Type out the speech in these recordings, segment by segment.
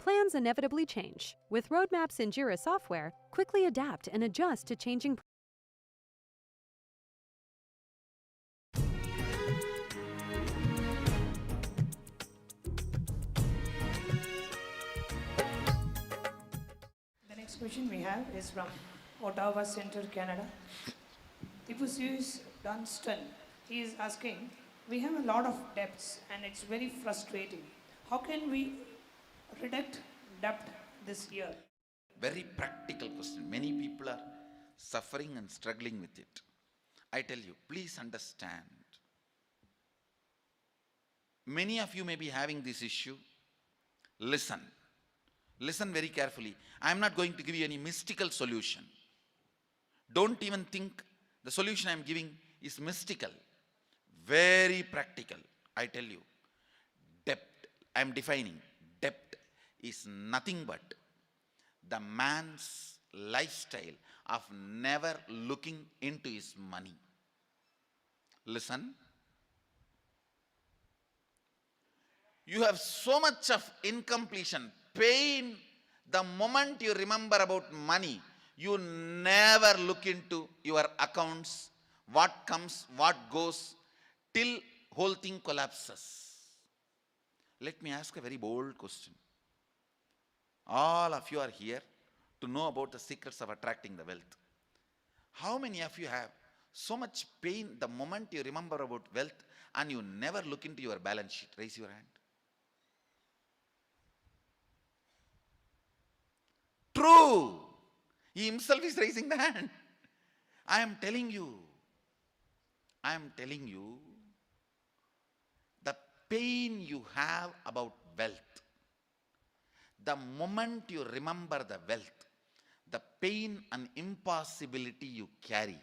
Plans inevitably change. With roadmaps in Jira software, quickly adapt and adjust to changing. The next question we have is from Ottawa Center, Canada. Tipusius Dunstan. He is asking, we have a lot of debts and it's very frustrating. How can we reduce debt this year? Very practical question. Many people are suffering and struggling with it. I tell you, please understand. Many of you may be having this issue. Listen. Listen very carefully. I am not going to give you any mystical solution. Don't even think the solution I am giving is mystical. Very practical. I tell you. Debt. I am defining. Debt is nothing but the man's lifestyle of never looking into his money. Listen. You have so much of incompletion, pain. The moment you remember about money, you never look into your accounts, what comes, what goes, till whole thing collapses. Let me ask a very bold question. All of you are here to know about the secrets of attracting the wealth. How many of you have so much pain the moment you remember about wealth and you never look into your balance sheet? Raise your hand. True. He himself is raising the hand. I am telling you, the pain you have about wealth, the moment you remember the wealth, the pain and impossibility you carry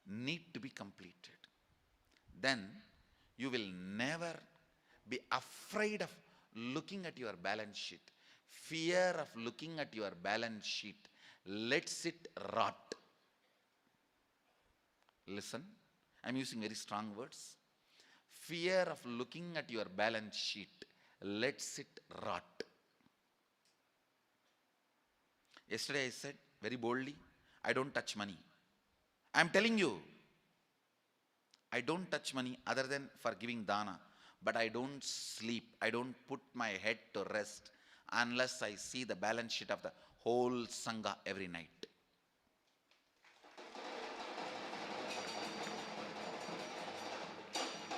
need to be completed. Then you will never be afraid of looking at your balance sheet. Fear of looking at your balance sheet lets it rot. Listen, I'm using very strong words. Fear of looking at your balance sheet lets it rot. Yesterday I said very boldly, I don't touch money. I'm telling you, I don't touch money other than for giving dana. But I don't sleep. I don't put my head to rest unless I see the balance sheet of the whole Sangha every night.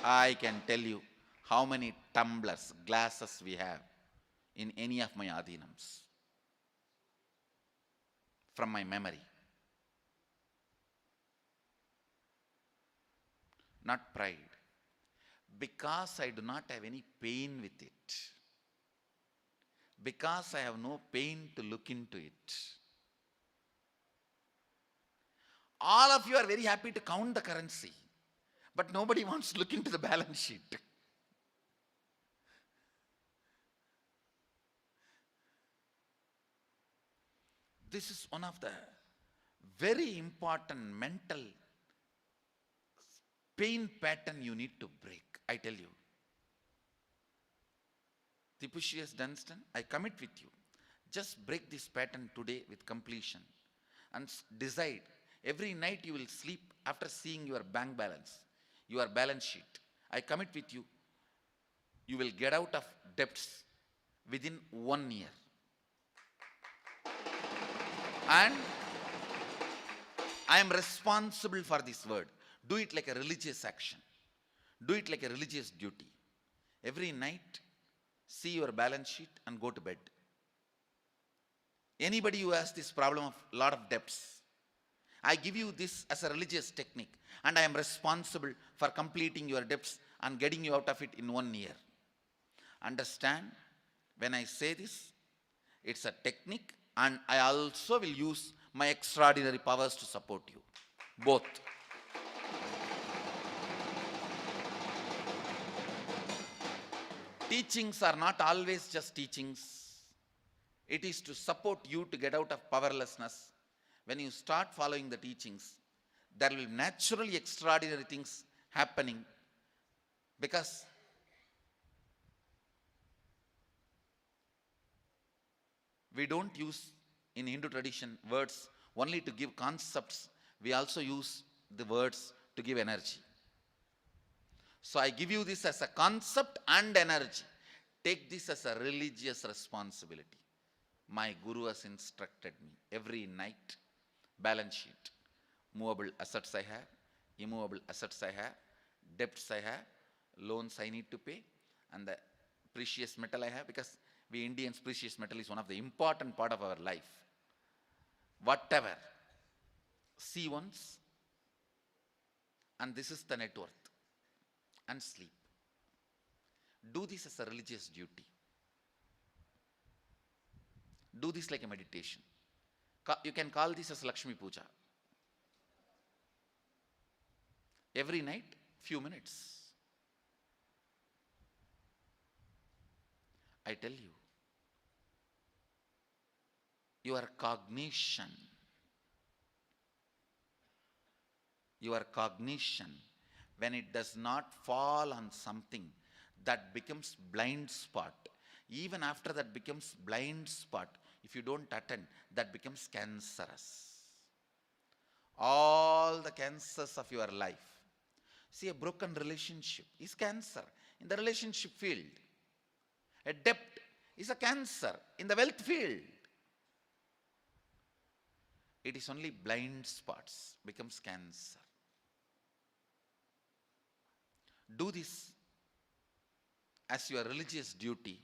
I can tell you how many tumblers, glasses we have in any of my adhinams from my memory. Not pride. Because I do not have any pain with it. Because I have no pain to look into it. All of you are very happy to count the currency, but nobody wants to look into the balance sheet. This is one of the very important mental pain pattern you need to break, I tell you. Tipusius Dunstan, I commit with you. Just break this pattern today with completion and decide. Every night you will sleep after seeing your bank balance, your balance sheet. I commit with you, you will get out of debts within 1 year. And I am responsible for this word. Do it like a religious action. Do it like a religious duty. Every night, see your balance sheet and go to bed. Anybody who has this problem of lot of debts, I give you this as a religious technique, and I am responsible for completing your debts and getting you out of it in 1 year. Understand, when I say this, it's a technique, and I also will use my extraordinary powers to support you. Both. Teachings are not always just teachings. It is to support you to get out of powerlessness. When you start following the teachings, there will naturally extraordinary things happening, because We don't use in Hindu tradition words only to give concepts. We also use the words to give energy. So I give you this as a concept and energy. Take this as a religious responsibility. My Guru has instructed me every night, balance sheet, movable assets I have, immovable assets I have, debts I have, loans I need to pay, and the precious metal I have, because we Indians, precious metal is one of the important part of our life. Whatever, see once, and this is the net worth, and sleep. Do this as a religious duty. Do this like a meditation. You can call this as Lakshmi Puja. Every night, few minutes. I tell you, your cognition, when it does not fall on something, that becomes blind spot. Even after that becomes blind spot, if you don't attend, that becomes cancerous. All the cancers of your life. See, a broken relationship is cancer in the relationship field. A debt is a cancer in the wealth field. It is only blind spots becomes cancer. Do this as your religious duty.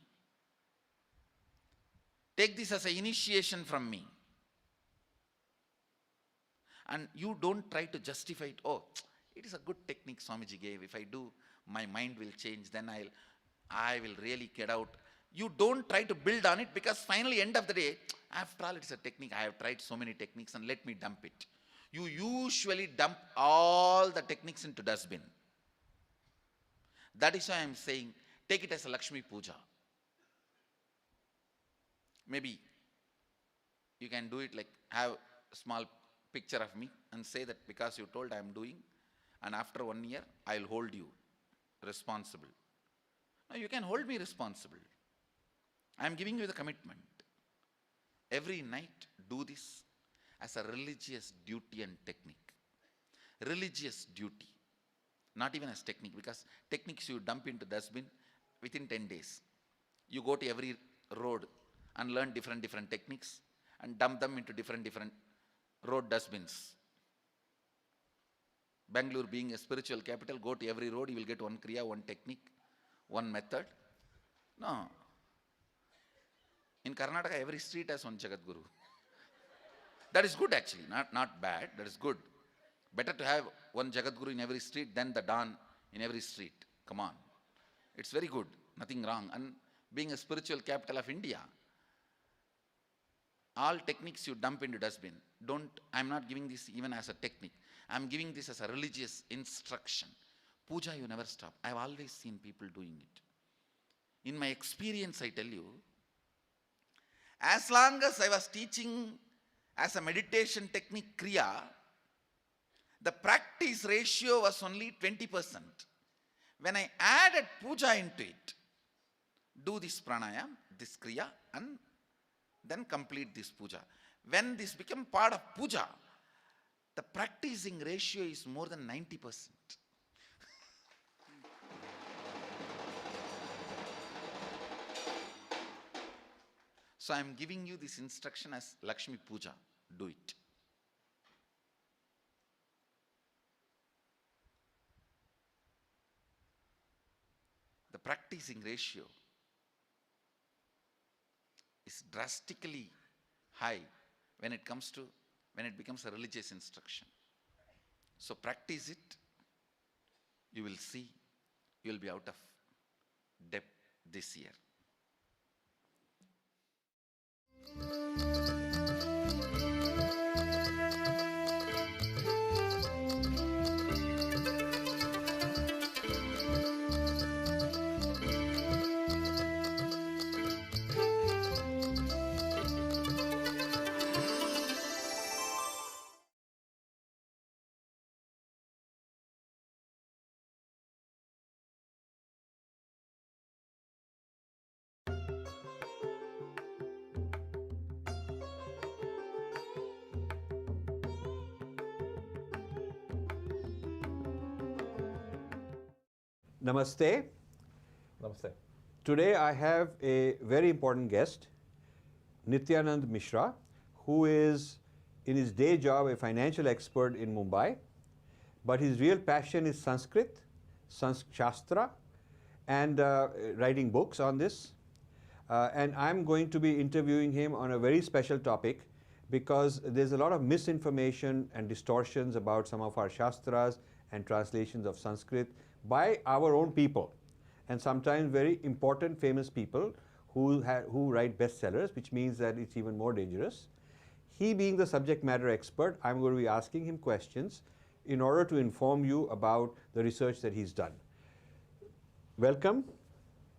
Take this as an initiation from me. And you don't try to justify it. Oh, it is a good technique Swamiji gave. If I do, my mind will change. Then I will really get out. You don't try to build on it, because finally, end of the day, after all, it's a technique. I have tried so many techniques and let me dump it. You usually dump all the techniques into dustbin. That is why I am saying, take it as a Lakshmi Puja. Maybe you can do it like, have a small picture of me and say that because you told I am doing, and after 1 year, I will hold you responsible. Now you can hold me responsible. I am giving you the commitment. Every night, do this as a religious duty and technique. Religious duty. Not even as technique, because techniques you dump into dustbin within 10 days. You go to every road and learn different techniques and dump them into different road dustbins. Bangalore being a spiritual capital, go to every road, you will get one kriya, one technique, one method. No. In Karnataka, every street has one Jagadguru. That is good actually, not bad, that is good. Better to have one Jagadguru in every street than the Don in every street. Come on. It's very good, nothing wrong. And being a spiritual capital of India, all techniques you dump into dustbin. I'm not giving this even as a technique. I'm giving this as a religious instruction. Puja, you never stop. I've always seen people doing it. In my experience, I tell you, as long as I was teaching as a meditation technique kriya, the practice ratio was only 20%. When I added puja into it, do this pranayam, this kriya, and then complete this puja. When this became part of puja, the practicing ratio is more than 90%. So I am giving you this instruction as Lakshmi Puja. Do it. The practicing ratio is drastically high when it becomes a religious instruction. So practice it. You will see, you will be out of debt this year. Namaste. Namaste. Today I have a very important guest, Nithyanand Mishra, who is in his day job a financial expert in Mumbai, but his real passion is Sanskrit, Shastra, and writing books on this. And I'm going to be interviewing him on a very special topic because there's a lot of misinformation and distortions about some of our Shastras and translations of Sanskrit by our own people, and sometimes very important famous people who write bestsellers, which means that it's even more dangerous. He being the subject matter expert, I'm going to be asking him questions in order to inform you about the research that he's done. Welcome,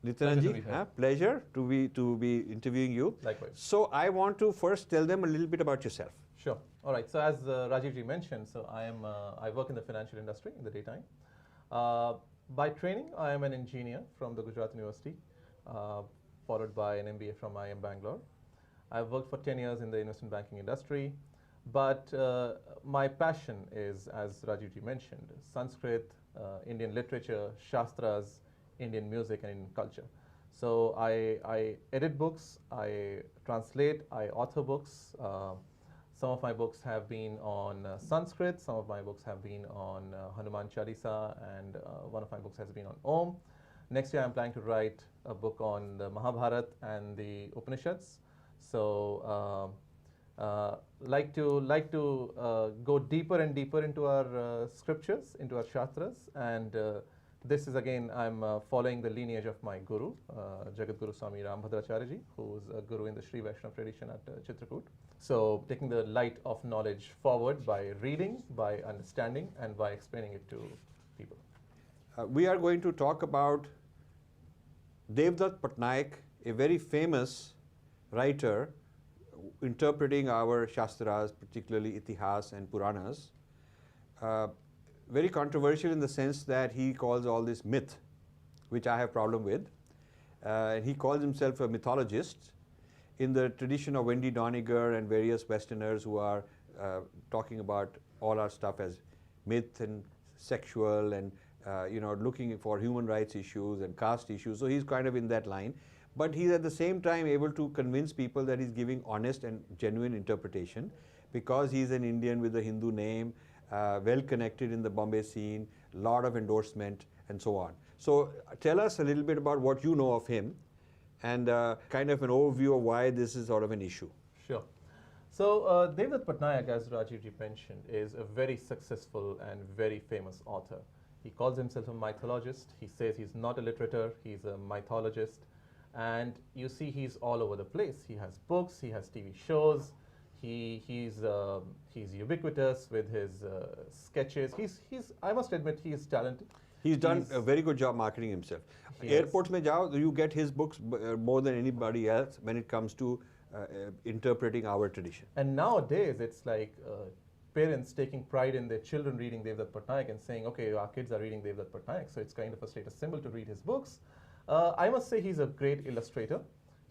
Nithyanandji. Pleasure to be interviewing you. Likewise. So I want to first tell them a little bit about yourself. Sure. All right. So as Rajivji mentioned, so I work in the financial industry in the daytime. By training, I am an engineer from the Gujarat University, followed by an MBA from IIM Bangalore. I've worked for 10 years in the investment banking industry, but my passion is, as Rajivji mentioned, Sanskrit, Indian literature, Shastras, Indian music, and Indian culture. So I edit books, I translate, I author books. Some of my books have been on Sanskrit, some of my books have been on Hanuman Chalisa, and one of my books has been on Om. Next year I'm planning to write a book on the Mahabharata and the Upanishads. So like to go deeper and deeper into our scriptures, into our Shastras, and this is again, I'm following the lineage of my guru, Jagadguru Swami Rambhadracharya, who is a guru in the Sri Vaishnava tradition at Chitrakoot. So taking the light of knowledge forward by reading, by understanding, and by explaining it to people. We are going to talk about Devdutt Patnaik, a very famous writer interpreting our Shastras, particularly Itihas and Puranas. Very controversial in the sense that he calls all this myth, which I have problem with. He calls himself a mythologist in the tradition of Wendy Doniger and various Westerners who are talking about all our stuff as myth and sexual and looking for human rights issues and caste issues. So he's kind of in that line. But he's at the same time able to convince people that he's giving honest and genuine interpretation because he's an Indian with a Hindu name, well connected in the Bombay scene, lot of endorsement, and so on. So tell us a little bit about what you know of him and kind of an overview of why this is sort of an issue. Sure. So Devdutt Patnaik, as Rajivji mentioned, is a very successful and very famous author. He calls himself a mythologist. He says he's not a literator, he's a mythologist. And you see he's all over the place. He has books, he has TV shows, he's ubiquitous with his sketches. I must admit, he is talented. He's done a very good job marketing himself. Airports mein jao, you get his books more than anybody else when it comes to interpreting our tradition. And nowadays, it's like parents taking pride in their children reading Devdutt Patnaik and saying, okay, our kids are reading Devdutt Patnaik, so it's kind of a status symbol to read his books. I must say he's a great illustrator.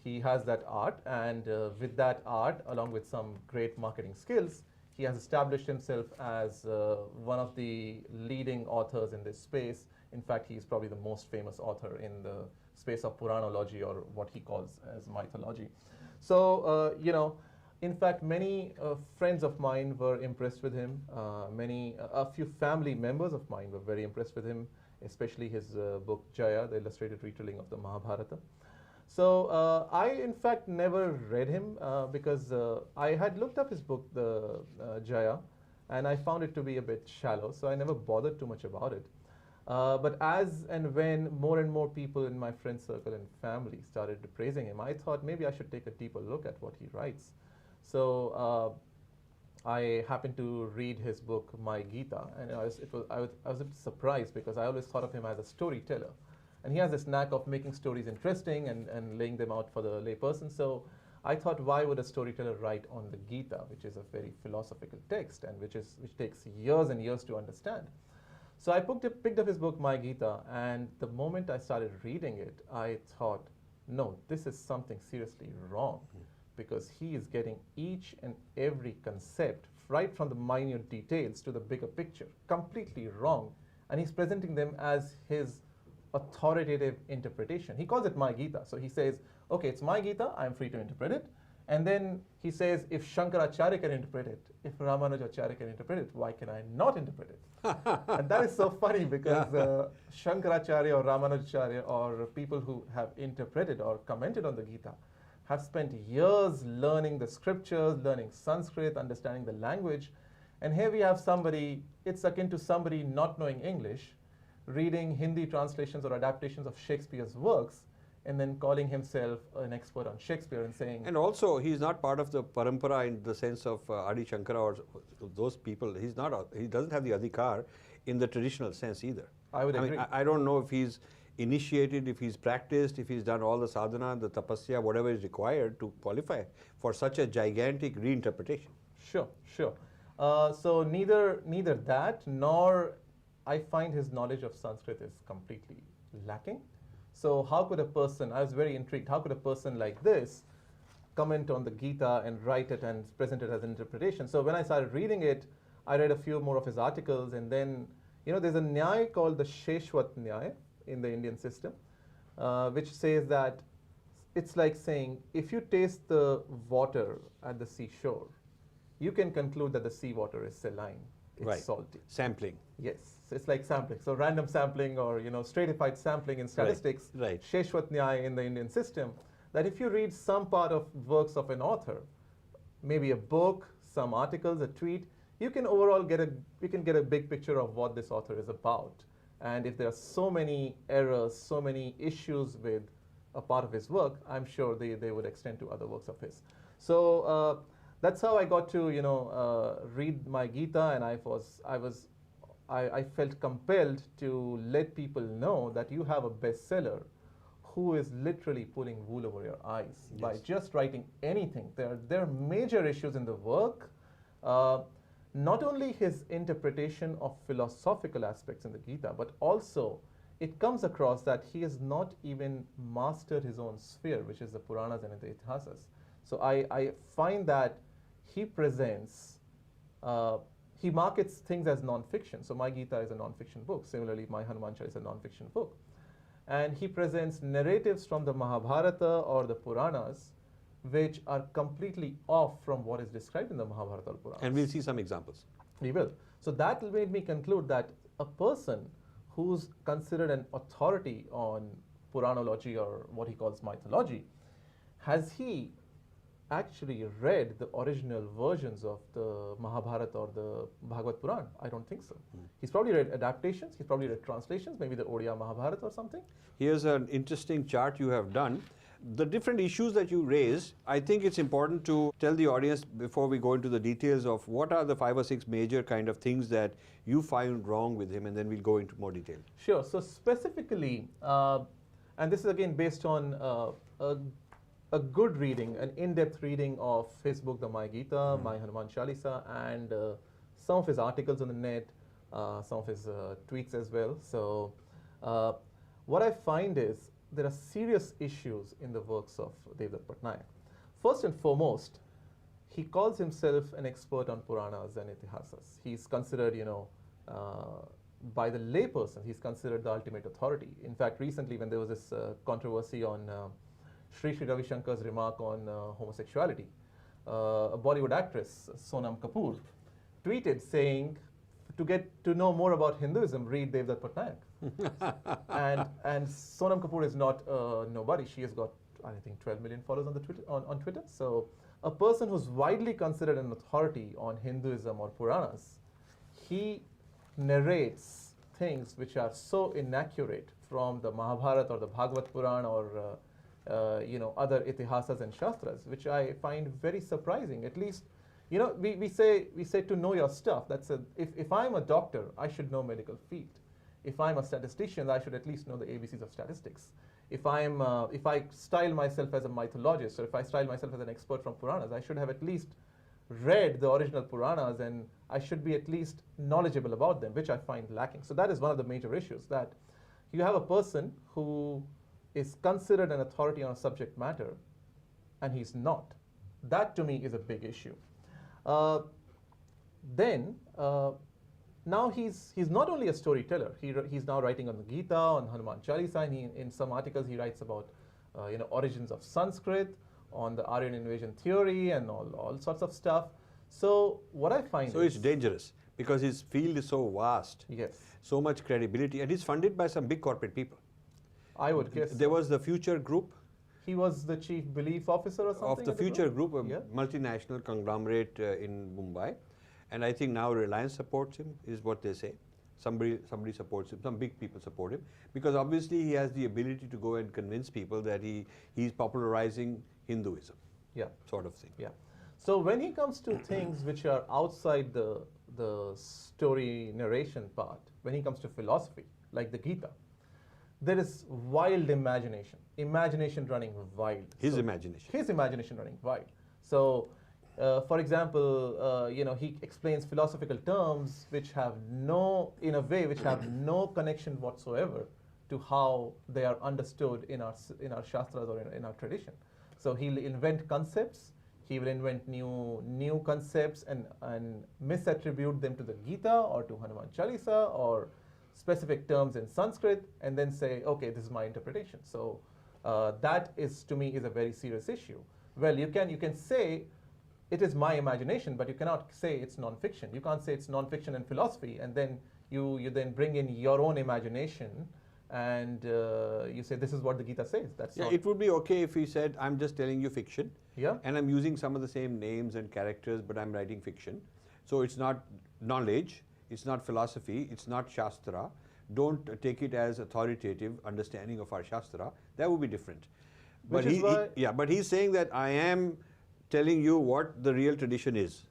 He has that art, and with that art, along with some great marketing skills, he has established himself as one of the leading authors in this space. In fact, he is probably the most famous author in the space of Puranology, or what he calls as mythology. So, in fact, many friends of mine were impressed with him. A few family members of mine were very impressed with him, especially his book Jaya, the illustrated retelling of the Mahabharata. So I, in fact, never read him because I had looked up his book, the Jaya, and I found it to be a bit shallow, so I never bothered too much about it. But as and when more and more people in my friend circle and family started praising him, I thought maybe I should take a deeper look at what he writes. So I happened to read his book, My Gita, and I was a bit surprised because I always thought of him as a storyteller. And he has this knack of making stories interesting and laying them out for the layperson. So I thought, why would a storyteller write on the Gita, which is a very philosophical text and which takes years and years to understand? So I picked up his book, My Gita, and the moment I started reading it, I thought, no, this is something seriously wrong, because he is getting each and every concept, right from the minute details to the bigger picture, completely wrong. And he's presenting them as his authoritative interpretation. He calls it my Gita. So he says, okay, it's my Gita, I'm free to interpret it. And then he says, if Shankaracharya can interpret it, if Ramanujacharya can interpret it, why can I not interpret it? And that is so funny because Shankaracharya or Ramanujacharya or people who have interpreted or commented on the Gita have spent years learning the scriptures, learning Sanskrit, understanding the language. And here we have somebody, it's akin to somebody not knowing English, reading Hindi translations or adaptations of Shakespeare's works, and then calling himself an expert on Shakespeare and saying... And also, he's not part of the parampara in the sense of Adi Shankara or those people. He doesn't have the adhikar in the traditional sense either. I would agree. I don't know if he's initiated, if he's practiced, if he's done all the sadhana, the tapasya, whatever is required to qualify for such a gigantic reinterpretation. Sure, sure. So neither that, nor I find his knowledge of Sanskrit is completely lacking. So how could a person, I was very intrigued, how could a person like this comment on the Gita and write it and present it as an interpretation? So when I started reading it, I read a few more of his articles, and then, there's a nyaya called the Sheshwat Nyaya in the Indian system, which says that it's like saying, if you taste the water at the seashore, you can conclude that the seawater is saline, it's salty. Sampling. Yes, so it's like sampling. So random sampling or stratified sampling in statistics, Right. Sheshwat Nyaya in the Indian system, that if you read some part of works of an author, maybe a book, some articles, a tweet, you can overall get a big picture of what this author is about. And if there are so many errors, so many issues with a part of his work, I'm sure they would extend to other works of his. So that's how I got to read my Gita, and I felt compelled to let people know that you have a bestseller who is literally pulling wool over your eyes by just writing anything. There are major issues in the work. Not only his interpretation of philosophical aspects in the Gita, but also it comes across that he has not even mastered his own sphere, which is the Puranas and the Itihasas. So I find that he presents, he markets things as non-fiction. So my Gita is a non-fiction book. Similarly, my Hanuman Chalisa is a non-fiction book. And he presents narratives from the Mahabharata or the Puranas which are completely off from what is described in the Mahabharata or Puranas. And we'll see some examples. We will. So that made me conclude that a person who's considered an authority on Puranology or what he calls mythology, has he actually read the original versions of the Mahabharata or the Bhagavad Puran? I don't think so. He's probably read adaptations, he's probably read translations, maybe the Odia Mahabharata or something. Here's an interesting chart you have done. The different issues that you raise, I think it's important to tell the audience before we go into the details of what are the 5 or 6 major kind of things that you find wrong with him, and then we'll go into more detail. Sure. So specifically, and this is again based on a good reading, an in-depth reading of his book, the My Gita, My Hanuman Chalisa, and some of his articles on the net, some of his tweets as well. So what I find is there are serious issues in the works of Devdutt Patnaik. First and foremost, he calls himself an expert on Puranas and Itihasas. He's considered, by the layperson, he's considered the ultimate authority. In fact, recently when there was this controversy on Sri Ravi Shankar's remark on homosexuality, a Bollywood actress, Sonam Kapoor, tweeted saying, to get to know more about Hinduism, read Devdutt Patnaik. and Sonam Kapoor is not nobody. She has got, I think, 12 million followers on Twitter. So a person who's widely considered an authority on Hinduism or Puranas, he narrates things which are so inaccurate from the Mahabharata or the Bhagavad Puran or other Itihasas and Shastras, which I find very surprising. At least, we say to know your stuff. If I'm a doctor, I should know medical field. If I'm a statistician, I should at least know the ABCs of statistics. If I style myself as a mythologist, or if I style myself as an expert from Puranas, I should have at least read the original Puranas, and I should be at least knowledgeable about them, which I find lacking. So that is one of the major issues, that you have a person who is considered an authority on a subject matter, and he's not. That to me is a big issue. Then, now he's not only a storyteller. He's now writing on the Gita, on Hanuman Chalisa, and in some articles he writes about origins of Sanskrit, on the Aryan invasion theory, and all sorts of stuff. So what I find So it's dangerous because his field is so vast. Yes. So much credibility, and he's funded by some big corporate people. I would guess There so. was the Future Group. He was the chief belief officer or something Of the at Future Group, a Yeah. multinational conglomerate in Mumbai. And I think now Reliance supports him, is what they say. Somebody supports him, some big people support him. Because obviously he has the ability to go and convince people that he's popularizing Hinduism, Yeah. sort of thing. Yeah. So when he comes to things which are outside the story narration part, when he comes to philosophy, like the Gita, there is wild imagination running wild. His imagination. His imagination running wild. So, for example, he explains philosophical terms which have no connection whatsoever to how they are understood in our shastras or in our tradition. So he'll invent concepts. He will invent new concepts and misattribute them to the Gita or to Hanuman Chalisa or specific terms in Sanskrit, and then say, okay, this is my interpretation. So that is, to me, is a very serious issue. Well, you can say it is my imagination, but you cannot say it's non-fiction. You can't say it's non-fiction and philosophy, and then you then bring in your own imagination, and you say this is what the Gita says. That's Yeah, not. it would be okay if he said, I'm just telling you fiction. Yeah. And I'm using some of the same names and characters, but I'm writing fiction. So it's not knowledge, it's not philosophy, it's not Shastra. Don't take it as authoritative understanding of our Shastra. That would be different. But Which is why- but he's saying that I am telling you what the real tradition is.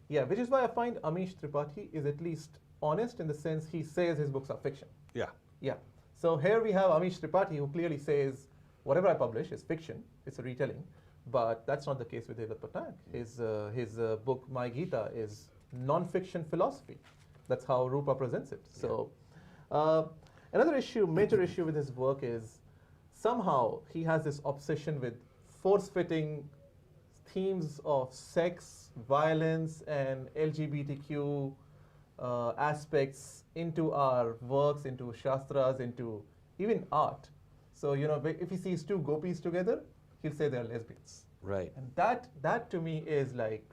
Yeah, which is why I find Amish Tripathi is at least honest in the sense he says his books are fiction. Yeah. Yeah. So here we have Amish Tripathi who clearly says whatever I publish is fiction, it's a retelling, but that's not the case with Devdutt Patnaik. His book My Gita is non-fiction philosophy. That's how Rupa presents it. So another major issue with his work is somehow he has this obsession with force-fitting themes of sex, violence, and LGBTQ aspects into our works, into shastras, into even art. So, if he sees two gopis together, he'll say they're lesbians. Right. And that to me is like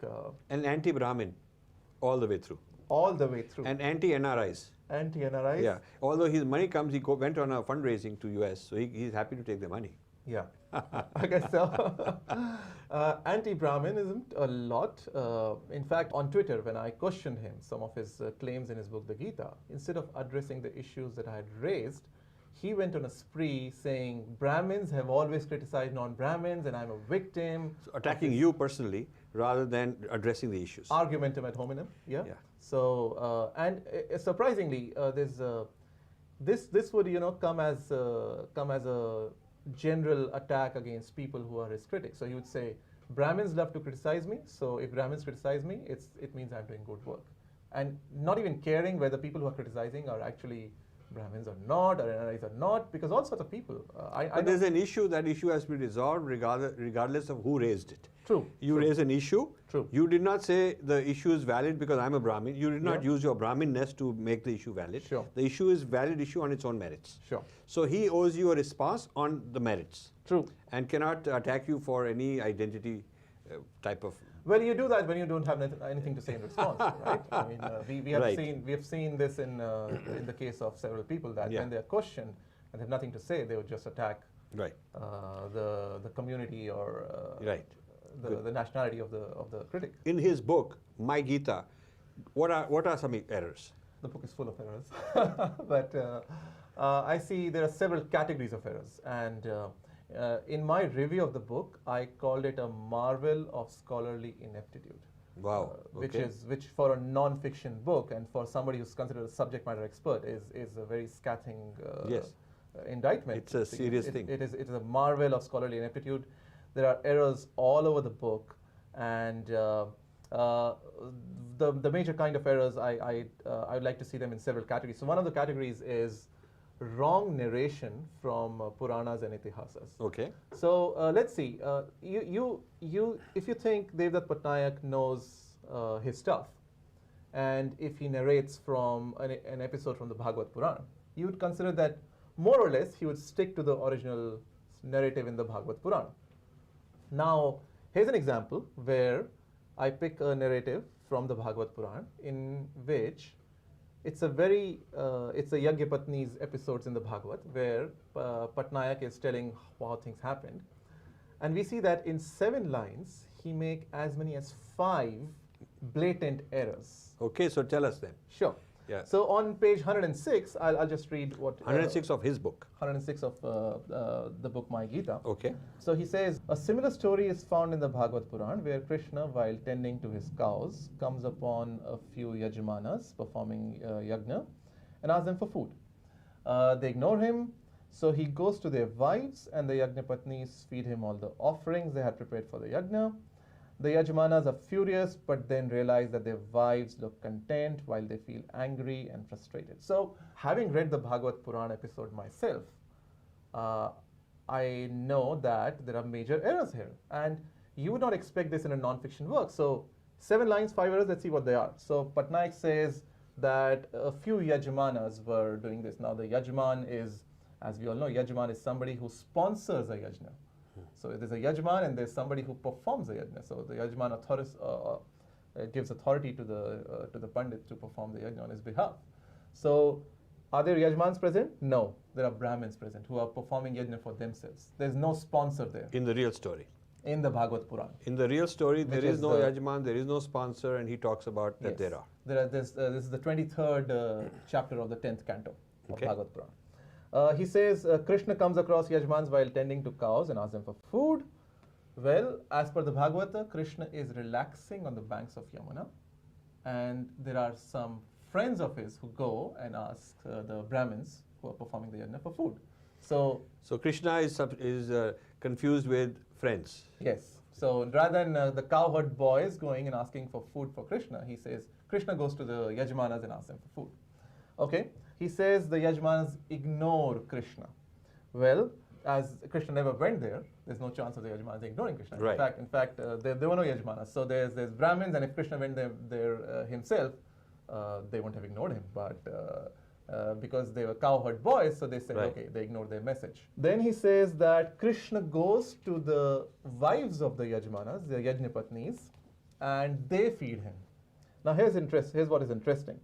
And anti-Brahmin all the way through. all the way through. And anti-NRIs. Anti-NRIs. Yeah. Although his money comes, he went on a fundraising to US, so he's happy to take the money. Yeah, I guess so. Anti-Brahminism a lot. In fact, on Twitter, when I questioned him, some of his claims in his book, The Gita, instead of addressing the issues that I had raised, he went on a spree saying Brahmins have always criticized non-Brahmins and I'm a victim. So attacking you personally rather than addressing the issues. Argumentum ad hominem. Yeah. Yeah. So surprisingly, this would come as a general attack against people who are his critics. So he would say Brahmins love to criticize me. So if Brahmins criticize me, it means I'm doing good work, and not even caring whether people who are criticizing are actually Brahmins or not, or NRIs or not, because all sorts of people. But there's an issue. That issue has to be resolved regardless of who raised it. True. You raise an issue. True. You did not say the issue is valid because I'm a Brahmin. You did not Yeah. use your Brahminness to make the issue valid. Sure. The issue is valid issue on its own merits. Sure. So he owes you a response on the merits. True. And cannot attack you for any identity type of. Well, you do that when you don't have anything to say in response, right? I mean, we have Right. seen this in the case of several people that Yeah. when they are questioned and they have nothing to say, they would just attack Right. the community or Right. the nationality of the critic. In his book, My Gita, what are some errors? The book is full of errors, but I see there are several categories of errors, and in my review of the book, I called it a marvel of scholarly ineptitude. Wow. Which for a non-fiction book and for somebody who's considered a subject matter expert is a very scathing Yes. indictment. It's a serious thing. It is a marvel of scholarly ineptitude. There are errors all over the book, and the major kind of errors I would like to see them in several categories. So one of the categories is wrong narration from Puranas and Itihasas. Okay. So let's see. If you think Devdutt Patnaik knows his stuff, and if he narrates from an episode from the Bhagavad Purana, you would consider that more or less he would stick to the original narrative in the Bhagavad Purana. Now, here's an example where I pick a narrative from the Bhagavad Purana in which it's a Yagyapatni's episodes in the Bhagavad where Patnaik is telling how things happened. And we see that in 7 lines, he make as many as 5 blatant errors. Okay, so tell us then. Sure. Yeah. So on page 106, I'll just read what... 106 of his book. 106 of the book My Gita. Okay. So he says, a similar story is found in the Bhagavad Puran where Krishna, while tending to his cows, comes upon a few yajmanas performing yajna and asks them for food. They ignore him, so he goes to their wives and the yajnapatnis feed him all the offerings they had prepared for the yajna. The yajmanas are furious but then realize that their wives look content while they feel angry and frustrated. So having read the Bhagavad Puran episode myself, I know that there are major errors here, and you would not expect this in a non-fiction work. So 7 lines, 5 errors, let's see what they are. So Patnaik says that a few yajmanas were doing this. Now the yajman is, as we all know, yajman is somebody who sponsors a yajna. So there's a yajman and there's somebody who performs the yajna. So the yajman gives authority to the pandit to perform the yajna on his behalf. So are there yajmans present? No, there are Brahmins present who are performing yajna for themselves. There's no sponsor there. In the real story. In the Bhagavad Puran. In the real story, there is no yajman, there is no sponsor, and he talks about that Yes. This is the 23rd chapter of the 10th canto of Bhagavad Puran. He says, Krishna comes across yajmans while tending to cows and asks them for food. Well, as per the Bhagavata, Krishna is relaxing on the banks of Yamuna, and there are some friends of his who go and ask the Brahmins who are performing the yajna for food. So Krishna is confused with friends. Yes. So rather than the cowherd boys going and asking for food for Krishna, he says Krishna goes to the yajmanas and asks them for food. Okay. He says the yajmanas ignore Krishna. Well, as Krishna never went there, there's no chance of the yajmanas ignoring Krishna. Right. In fact, there were no yajmanas. So there's Brahmins, and if Krishna went there himself, they wouldn't have ignored him. But because they were cowherd boys, so they said, okay, they ignored their message. Then he says that Krishna goes to the wives of the yajmanas, the yajnapatnis, and they feed him. Now here's what is interesting.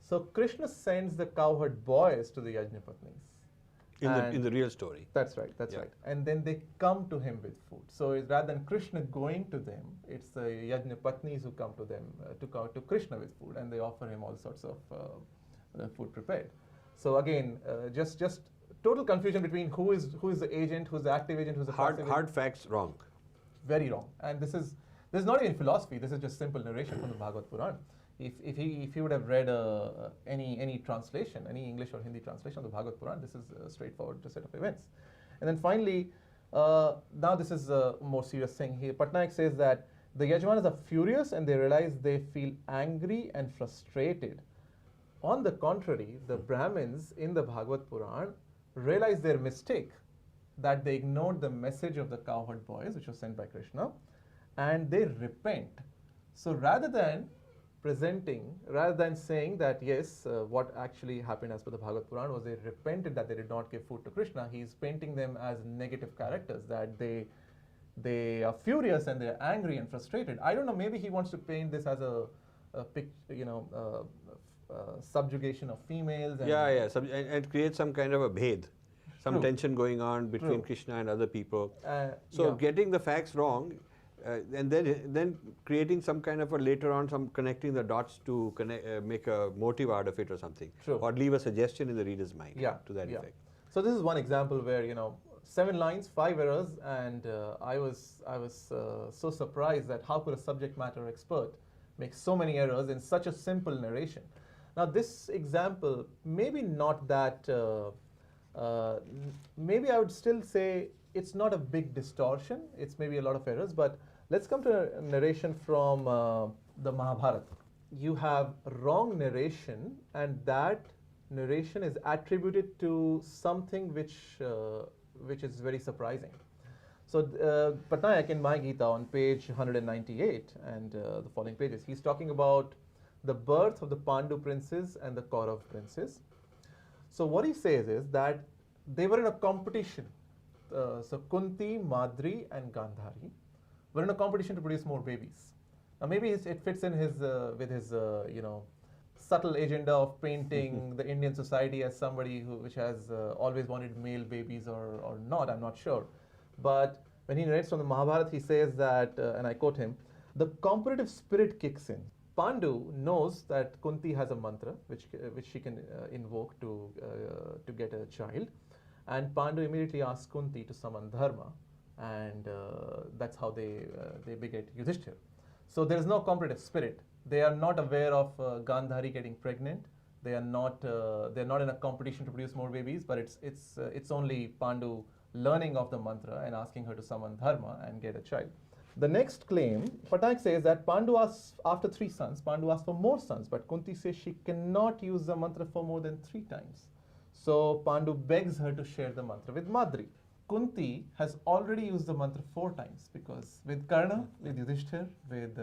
So Krishna sends the cowherd boys to the yajnapatnis. In the real story. That's right, right. And then they come to him with food. So rather than Krishna going to them, it's the yajnapatnis who come to them, to Krishna with food, and they offer him all sorts of food prepared. So again, just total confusion between who is the agent, who's the active agent, who's the passive agent. Hard facts wrong. Very wrong. And this is not even philosophy. This is just simple narration from the Bhagavad Puran. If he would have read any translation, any English or Hindi translation of the Bhagavad Puran, this is a straightforward set of events. And then finally, now this is a more serious thing here. Patnaik says that the yajmanas are furious and they realize they feel angry and frustrated. On the contrary, the Brahmins in the Bhagavad Puran realize their mistake, that they ignored the message of the cowherd boys, which was sent by Krishna, and they repent. So rather than saying that yes, what actually happened as per the Bhagavad Puran was they repented that they did not give food to Krishna, he's painting them as negative characters, that they are furious and they're angry and frustrated. I don't know, maybe he wants to paint this as a subjugation of females. And and create some kind of a bhed, some tension going on between Krishna and other people. Getting the facts wrong, and then creating some kind of later on some connecting the dots to make a motive out of it or something, or leave a suggestion in the reader's mind to that effect. So this is one example where 7 lines, 5 errors, and I was so surprised that how could a subject matter expert make so many errors in such a simple narration. Now this example, maybe not that, maybe I would still say it's not a big distortion, it's maybe a lot of errors, but let's come to a narration from the Mahabharata. You have wrong narration, and that narration is attributed to something which is very surprising. So Patnaik in My Gita on page 198 and the following pages, he's talking about the birth of the Pandu princes and the Kaurav princes. So what he says is that they were in a competition. So Kunti, Madri and Gandhari were in a competition to produce more babies. Now maybe it fits in his with his subtle agenda of painting the Indian society as somebody which has always wanted male babies or not. I'm not sure. But when he narrates from the Mahabharata, he says that, and I quote him, the competitive spirit kicks in. Pandu knows that Kunti has a mantra which she can invoke to get a child, and Pandu immediately asks Kunti to summon Dharma, and that's how they beget Yudhishthira. So there is no competitive spirit. They are not aware of Gandhari getting pregnant. They are not in a competition to produce more babies. But it's only Pandu learning of the mantra and asking her to summon Dharma and get a child. The next claim, Patnaik says that Pandu asks after 3 sons. Pandu asks for more sons, but Kunti says she cannot use the mantra for more than 3 times. So Pandu begs her to share the mantra with Madri. Kunti has already used the mantra 4 times, because with Karna, with Yudhishthir, with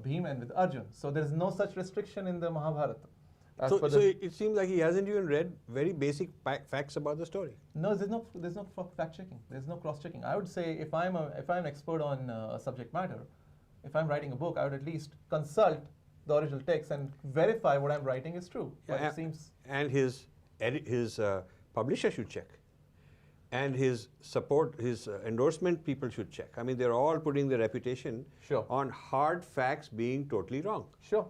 Bhim and with Arjun. So there is no such restriction in the Mahabharata. So it seems like he hasn't even read very basic facts about the story. No, there's no fact checking. There's no cross checking. I would say if I'm an expert on a subject matter, if I'm writing a book, I would at least consult the original text and verify what I'm writing is true. But it seems, and his publisher should check, and his endorsement people should check. I mean, they're all putting their reputation on hard facts being totally wrong. Sure.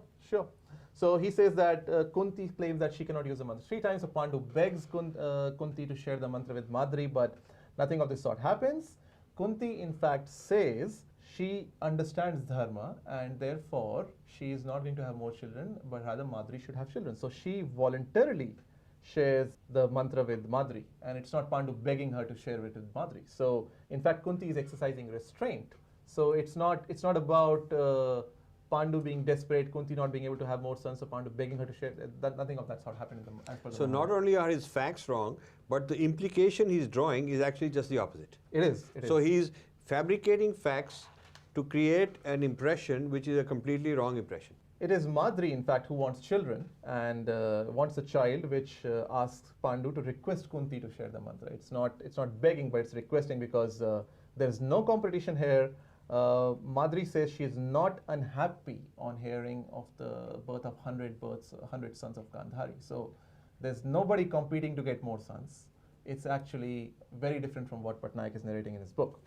So he says that Kunti claims that she cannot use the mantra 3 times. So Pandu begs Kunti to share the mantra with Madri, but nothing of this sort happens. Kunti, in fact, says she understands Dharma, and therefore she is not going to have more children, but rather Madri should have children. So she voluntarily shares the mantra with Madri, and it's not Pandu begging her to share it with Madri. So in fact, Kunti is exercising restraint. So it's not about Pandu being desperate, Kunti not being able to have more sons, so Pandu begging her to share. Nothing of that sort happened in the So not only are his facts wrong, but the implication he's drawing is actually just the opposite. It is. So he's fabricating facts to create an impression which is a completely wrong impression. It is Madri, in fact, who wants children and wants a child, which asks Pandu to request Kunti to share the mantra. It's not begging, but it's requesting, because there is no competition here. Madri says she is not unhappy on hearing of the birth of 100 sons of Gandhari. So there's nobody competing to get more sons. It's actually very different from what Patnaik is narrating in his book.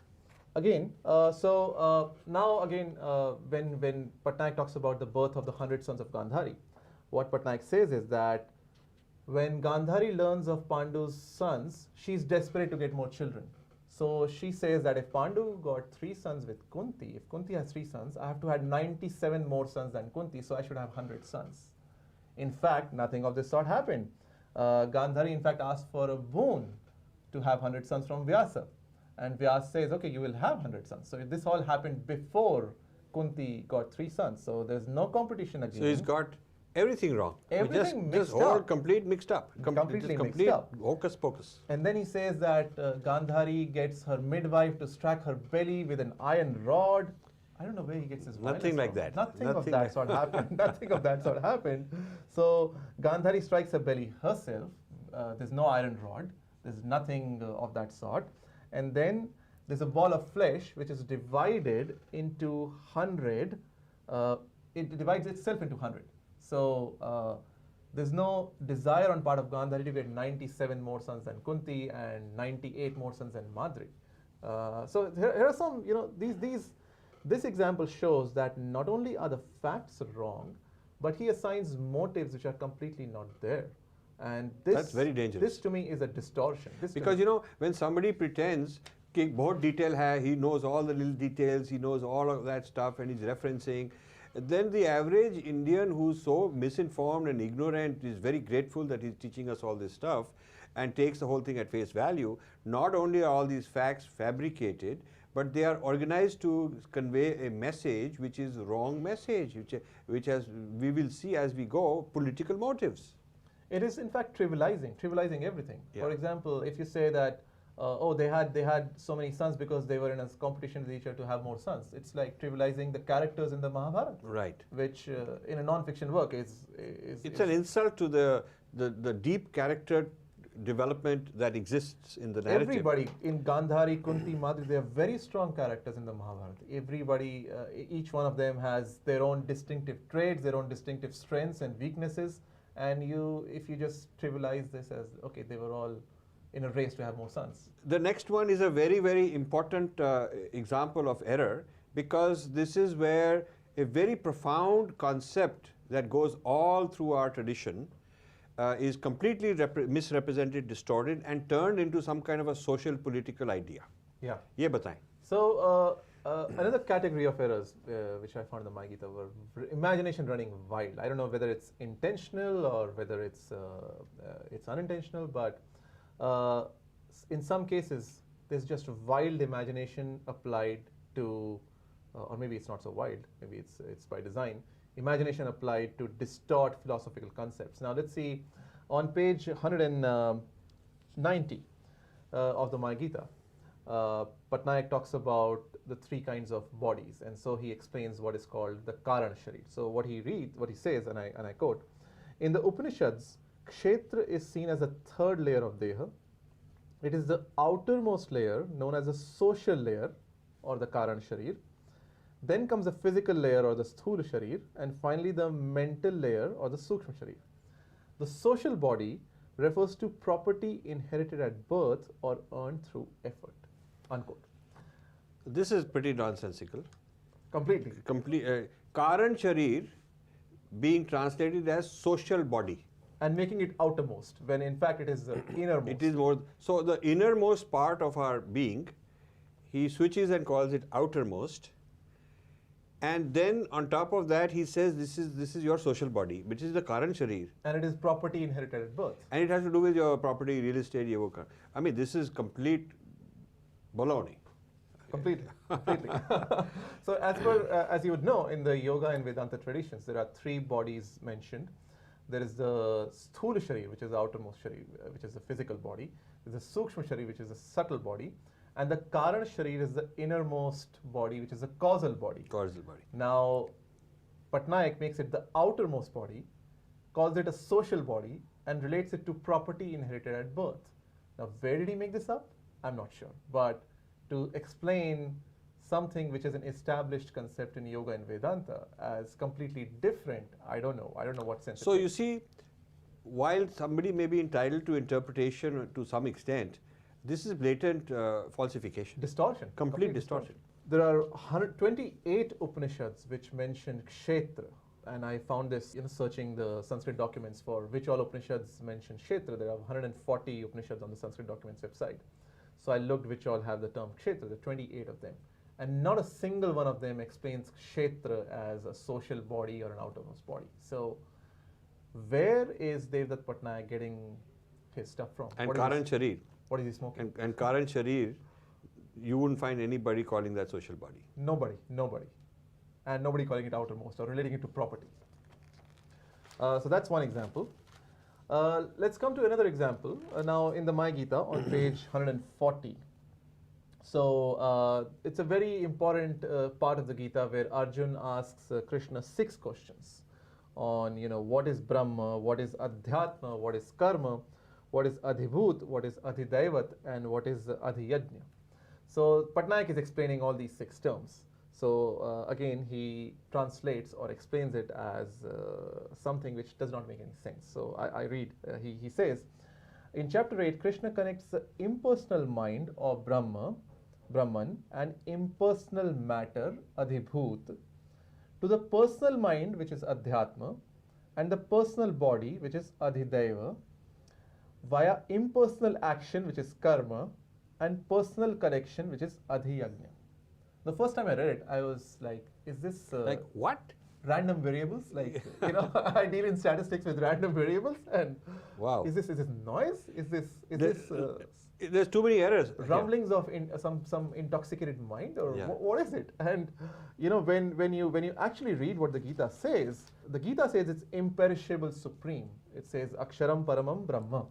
Again, now when Patnaik talks about the birth of the 100 sons of Gandhari, what Patnaik says is that when Gandhari learns of Pandu's sons, she's desperate to get more children. So she says that if Pandu got 3 sons with Kunti, if Kunti has 3 sons, I have to have 97 more sons than Kunti, so I should have 100 sons. In fact, nothing of this sort happened. Gandhari, in fact, asked for a boon to have 100 sons from Vyasa. And Vyasa says, okay, you will have 100 sons. So this all happened before Kunti got 3 sons. So there's no competition again. So he's got everything wrong. Everything mixed whole up. Complete mixed up. Completely complete mixed up. Hocus pocus. And then he says that Gandhari gets her midwife to strike her belly with an iron rod. I don't know where he gets his violence Nothing like from. that. Nothing of that sort happened. Nothing of that sort happened. So Gandhari strikes her belly herself. There's no iron rod. There's nothing of that sort. And then there's a ball of flesh which is divided into 100. It divides itself into 100. So there's no desire on part of Gandhari to get 97 more sons than Kunti and 98 more sons than Madri. So here are some, this example shows that not only are the facts wrong, but he assigns motives which are completely not there. And that's very dangerous. This to me is a distortion. Because when somebody pretends कि बहुत detail hai, he knows all the little details, he knows all of that stuff, and he's referencing, then the average Indian who's so misinformed and ignorant is very grateful that he's teaching us all this stuff and takes the whole thing at face value. Not only are all these facts fabricated, but they are organized to convey a message which is the wrong message, which has, we will see as we go, political motives. It is in fact trivializing everything. Yeah. For example, if you say that oh, they had so many sons because they were in a competition with each other to have more sons. It's like trivializing the characters in the Mahabharata, Right. which in a non-fiction work is It's an insult to the deep character development that exists in the narrative. everybody in Gandhari, Kunti, Madri, they are very strong characters in the Mahabharata. Everybody, each one of them has their own distinctive traits, their own distinctive strengths and weaknesses. And if you just trivialize this as, okay, they were all in a race to have more sons. The next one is a very, very important example of error, because this is where a very profound concept that goes all through our tradition is completely misrepresented, distorted, and turned into some kind of a social political idea. Yeah. Ye bataएं. So another category of errors which I found in the Maigita were imagination running wild. I don't know whether it's intentional or whether it's unintentional, but in some cases there's just wild imagination applied to, or maybe it's not so wild, maybe it's by design, imagination applied to distort philosophical concepts. Now let's see, on page 190 of the Maigita, Patnaik talks about the three kinds of bodies, and so he explains what is called the Karan Sharir. So what he says, and I quote, in the Upanishads, Kshetra is seen as a third layer of Deha. It is the outermost layer known as the social layer, or the Karan Sharir. Then comes the physical layer, or the Sthula Sharir, and finally the mental layer, or the Sukshma Sharir. The social body refers to property inherited at birth or earned through effort. Unquote. This is pretty nonsensical. Completely. Karan Sharir being translated as social body. And making it outermost, when in fact it is the innermost. It is more, so the innermost part of our being, he switches and calls it outermost. And then on top of that, he says this is your social body, which is the Karan Sharir. And it is property inherited at birth. And it has to do with your property, real estate, I mean, this is complete baloney. Completely. So as you would know, in the yoga and Vedanta traditions, there are three bodies mentioned. There is the Sthula Sharir, which is the outermost Sharir, which is the physical body. There's the Sukshma Sharir, which is the subtle body. And the Karan Sharir is the innermost body, which is the causal body. Causal body. Now, Patnaik makes it the outermost body, calls it a social body, and relates it to property inherited at birth. Now, where did he make this up? I'm not sure. But to explain something which is an established concept in yoga and Vedanta as completely different, I don't know. I don't know what sense. So you see, while somebody may be entitled to interpretation to some extent, this is blatant falsification. Distortion. Complete distortion. There are 128 Upanishads which mention Kshetra. And I found this searching the Sanskrit documents for which all Upanishads mention Kshetra. There are 140 Upanishads on the Sanskrit documents website. So I looked which all have the term Kshetra. There are 28 of them. And not a single one of them explains Kshetra as a social body or an outermost body. So where is Devdutt Patnaik getting his stuff from? And Karan Sharir. What is he smoking? And Karan Sharir, you wouldn't find anybody calling that social body. Nobody. And nobody calling it outermost or relating it to property. So that's one example. Let's come to another example. Now in the Maigita on page 140. So it's a very important part of the Gita where Arjun asks Krishna 6 questions on what is Brahma, what is Adhyatma, what is Karma, what is Adhibhut, what is Adhidaivat, and what is Adhiyajna. So Patnaik is explaining all these 6 terms. So again, he translates or explains it as something which does not make any sense. So I read, he says, in chapter 8, Krishna connects the impersonal mind of Brahman, and impersonal matter, Adhibhut, to the personal mind, which is Adhyatma, and the personal body, which is Adhidaiva, via impersonal action, which is Karma, and personal connection, which is Adhiyajna. The first time I read it, I was like, is this like what? Random variables? Like, I deal in statistics with random variables, and wow. Is this noise? Is this there's too many errors. Rumblings of some intoxicated mind, or what is it? And when you actually read what the Gita says it's imperishable supreme. It says Aksharam Paramam Brahma.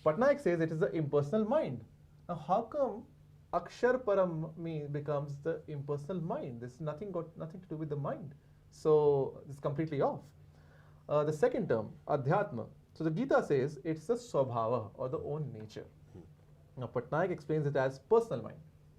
Patnaik says it is the impersonal mind. Now, how come Akshar Param becomes the impersonal mind? This nothing to do with the mind. So it's completely off. The second term, Adhyatma. So the Gita says it's the Swabhava or the own nature. Now Patnaik explains it as personal mind.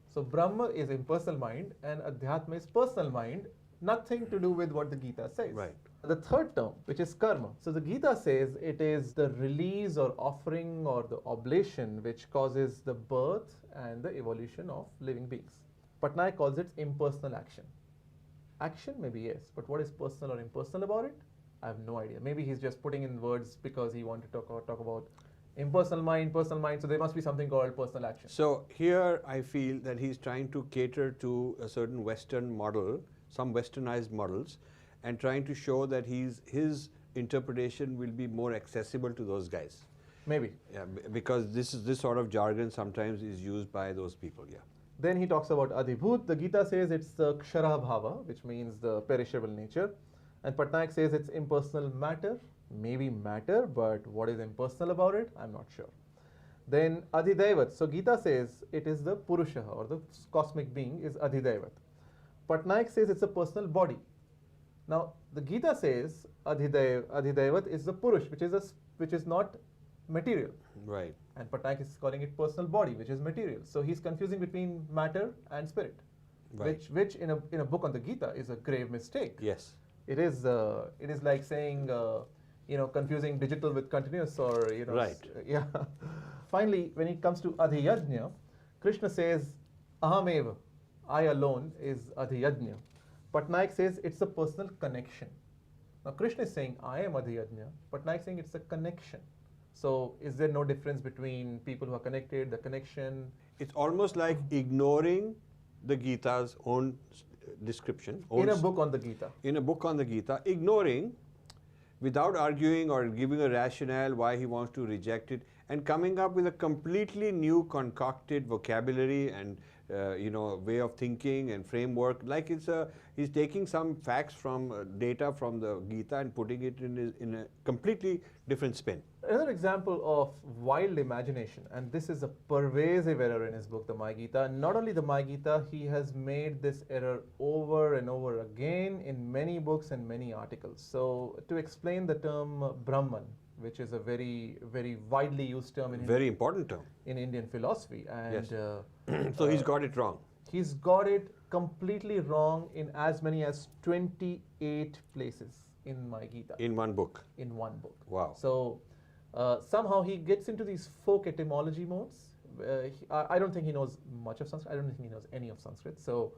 So Brahma is impersonal mind and Adhyatma is personal mind, nothing to do with what the Gita says. Right. The third term, which is karma. So the Gita says it is the release or offering or the oblation which causes the birth and the evolution of living beings. Patnaik calls it impersonal action. Action, maybe yes, but what is personal or impersonal about it? I have no idea. Maybe he's just putting in words because he wanted to talk about impersonal mind, personal mind, so there must be something called personal action. So here I feel that he's trying to cater to a certain Western model, some Westernized models, and trying to show that his interpretation will be more accessible to those guys. Maybe. Yeah, because this sort of jargon sometimes is used by those people, yeah. Then he talks about Adhibhut. The Gita says it's the Kshara Bhava, which means the perishable nature. And Patnaik says it's impersonal matter, maybe matter, but what is impersonal about it? I'm not sure. Then Adhidaivat. So Gita says it is the Purusha or the cosmic being is Adhidaivat. Patnaik says it's a personal body. Now the Gita says Adhidaivat is the Purush, which is not material. Right. And Patnaik is calling it personal body, which is material. So he's confusing between matter and spirit, Right. which in a book on the Gita is a grave mistake. Yes. It is like saying confusing digital with continuous, or Right. Yeah. Finally, when it comes to Adhiyajna, Krishna says Ahameva, I alone is Adhiyajna. Patnaik says it's a personal connection. Now Krishna is saying I am Adhiyajna, Patnaik saying it's a connection. So is there no difference between people who are connected, the connection? It's almost like ignoring the Gita's own description. In a book on the Gita. In a book on the Gita, ignoring without arguing or giving a rationale why he wants to reject it, and coming up with a completely new concocted vocabulary and way of thinking and framework. Like he's taking some facts from data from the Gita and putting it in a completely different spin. Another example of wild imagination, and this is a pervasive error in his book, the My Gita. Not only the My Gita, he has made this error over and over again in many books and many articles. So to explain the term Brahman, which is a very, very widely used term in Very important term. in Indian philosophy, and Yes. So he's got it wrong. he's got it completely wrong in as many as 28 places in My Gita. In one book. In one book. Wow. So somehow he gets into these folk etymology modes. I don't think he knows much of Sanskrit. I don't think he knows any of Sanskrit. So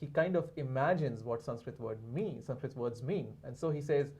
he kind of imagines what Sanskrit words mean. And so he says,